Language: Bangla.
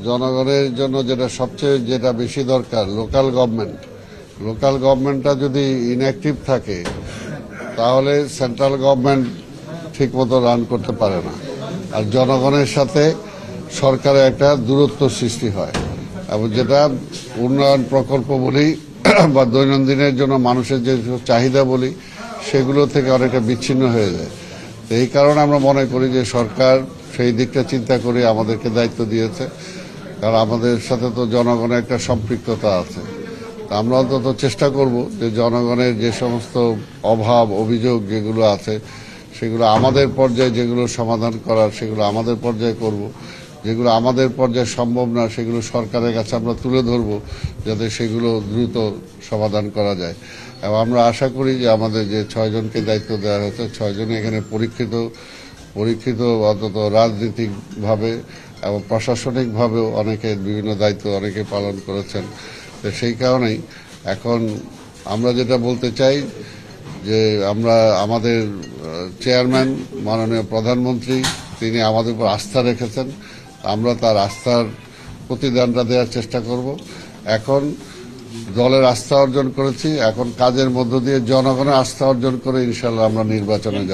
জনগণের জন্য যেটা বেশি দরকার লোকাল গভর্নমেন্টটা যদি ইনঅ্যাক্টিভ থাকে তাহলে সেন্ট্রাল গভর্নমেন্ট ঠিকমতো রান করতে পারে না, আর জনগণের সাথে সরকারের একটা দূরত্ব সৃষ্টি হয় এবং যেটা উন্নয়ন প্রকল্প বলি বা দৈনন্দিনের জন্য মানুষের যে চাহিদা বলি সেগুলো থেকে অনেকটা বিচ্ছিন্ন হয়ে যায়। তো এই কারণে আমরা মনে করি যে সরকার সেই দিকটা চিন্তা করে আমাদেরকে দায়িত্ব দিয়েছে, কারণ আমাদের সাথে তো জনগণের একটা সম্পৃক্ততা আছে। আমরা অন্তত চেষ্টা করব যে জনগণের যে সমস্ত অভাব অভিযোগ যেগুলো আছে সেগুলো আমাদের পর্যায়ে যেগুলো সমাধান করার সেগুলো আমাদের পর্যায়ে করব, যেগুলো আমাদের পর্যায়ে সম্ভব না সেগুলো সরকারের কাছে আমরা তুলে ধরব যাতে সেগুলো দ্রুত সমাধান করা যায়। এবং আমরা আশা করি যে আমাদের যে 6 জনকে দায়িত্ব দেওয়া হয়েছে 6 জনই এখানে পরীক্ষিত অন্তত রাজনৈতিকভাবে এবং প্রশাসনিকভাবেও অনেকে বিভিন্ন দায়িত্ব অনেকে পালন করেছেন। তো সেই কারণেই এখন আমরা যেটা বলতে চাই যে আমাদের চেয়ারম্যান মাননীয় প্রধানমন্ত্রী তিনি আমাদের উপর আস্থা রেখেছেন, আমরা তার আস্থার প্রতিদানটা দেওয়ার চেষ্টা করব। এখন দলের আস্থা অর্জন করেছি, এখন কাজের মধ্য দিয়ে জনগণের আস্থা অর্জন করে ইনশাল্লাহ আমরা নির্বাচনে যাব।